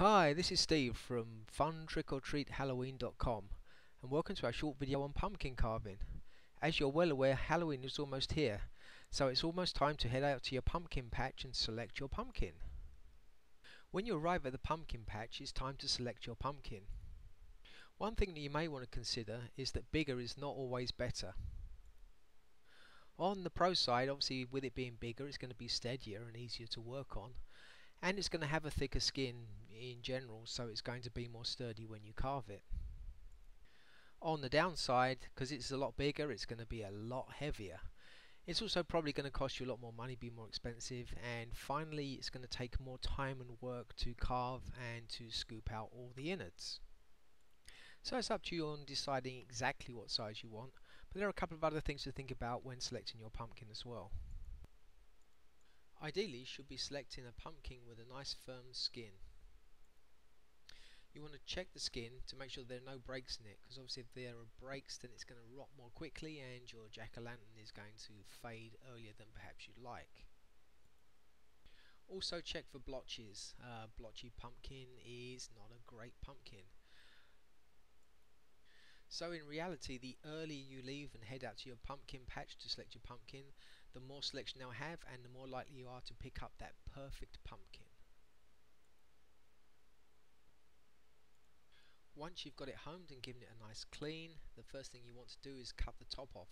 Hi, this is Steve from FunTrickOrTreatHalloween.com and welcome to our short video on pumpkin carving. As you're well aware, Halloween is almost here, so it's almost time to head out to your pumpkin patch and select your pumpkin. When you arrive at the pumpkin patch, it's time to select your pumpkin. One thing that you may want to consider is that bigger is not always better. On the pro side, obviously with it being bigger, it's going to be steadier and easier to work on. And it's going to have a thicker skin in general, so it's going to be more sturdy when you carve it. On the downside, because it's a lot bigger, it's going to be a lot heavier. It's also probably going to cost you a lot more money, be more expensive, and finally it's going to take more time and work to carve and to scoop out all the innards. So it's up to you on deciding exactly what size you want, but there are a couple of other things to think about when selecting your pumpkin as well. Ideally, you should be selecting a pumpkin with a nice firm skin. You want to check the skin to make sure there are no breaks in it, because obviously if there are breaks then it's going to rot more quickly and your jack-o'-lantern is going to fade earlier than perhaps you'd like. Also check for blotches. Blotchy pumpkin is not a great pumpkin. So in reality, the earlier you leave and head out to your pumpkin patch to select your pumpkin, the more selection they'll have and the more likely you are to pick up that perfect pumpkin. Once you've got it homed and given it a nice clean, the first thing you want to do is cut the top off.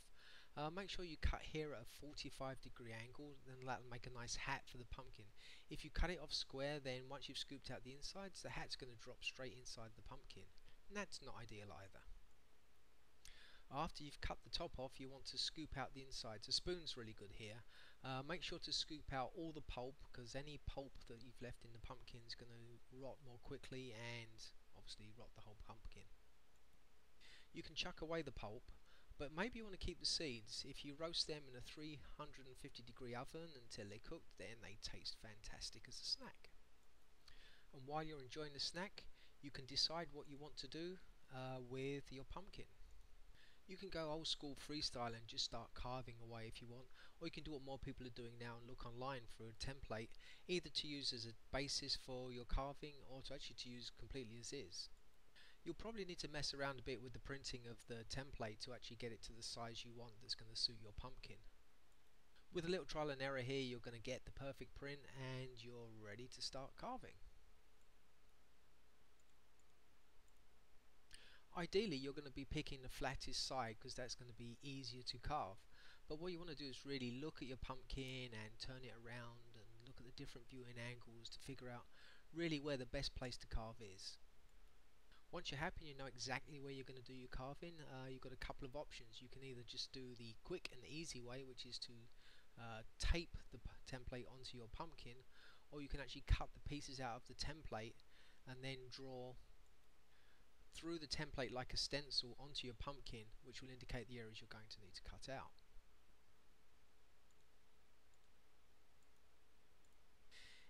Make sure you cut here at a 45-degree angle, then that'll make a nice hat for the pumpkin. If you cut it off square, then once you've scooped out the insides, the hat's going to drop straight inside the pumpkin, and that's not ideal either. After you've cut the top off, you want to scoop out the insides. A spoon's really good here. Make sure to scoop out all the pulp, because any pulp that you've left in the pumpkin is going to rot more quickly and obviously rot the whole pumpkin. You can chuck away the pulp, but maybe you want to keep the seeds. If you roast them in a 350-degree oven until they're cooked, then they taste fantastic as a snack. And while you're enjoying the snack, you can decide what you want to do with your pumpkin. You can go old school freestyle and just start carving away if you want, or you can do what more people are doing now and look online for a template, either to use as a basis for your carving or to actually to use completely as is. You'll probably need to mess around a bit with the printing of the template to actually get it to the size you want that's going to suit your pumpkin. With a little trial and error here, you're going to get the perfect print and you're ready to start carving. Ideally, you're going to be picking the flattest side because that's going to be easier to carve. But what you want to do is really look at your pumpkin and turn it around and look at the different viewing angles to figure out really where the best place to carve is. Once you're happy and you know exactly where you're going to do your carving, you've got a couple of options. You can either just do the quick and easy way, which is to tape the template onto your pumpkin, or you can actually cut the pieces out of the template and then draw through the template like a stencil onto your pumpkin, which will indicate the areas you're going to need to cut out.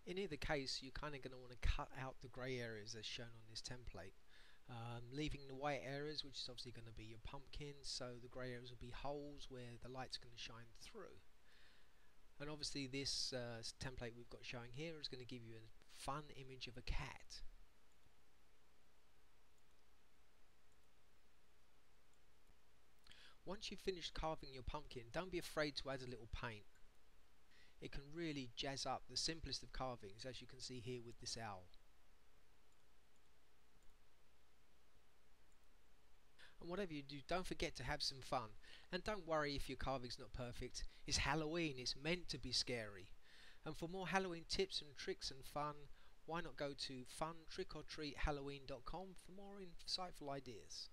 In either case, you're kind of going to want to cut out the grey areas as shown on this template, leaving the white areas, which is obviously going to be your pumpkin, so the grey areas will be holes where the light's going to shine through. And obviously this template we've got showing here is going to give you a fun image of a cat. Once you've finished carving your pumpkin, don't be afraid to add a little paint. It can really jazz up the simplest of carvings, as you can see here with this owl. And whatever you do, don't forget to have some fun. And don't worry if your carving's not perfect. It's Halloween, it's meant to be scary. And for more Halloween tips and tricks and fun, why not go to FunTrickOrTreatHalloween.com for more insightful ideas.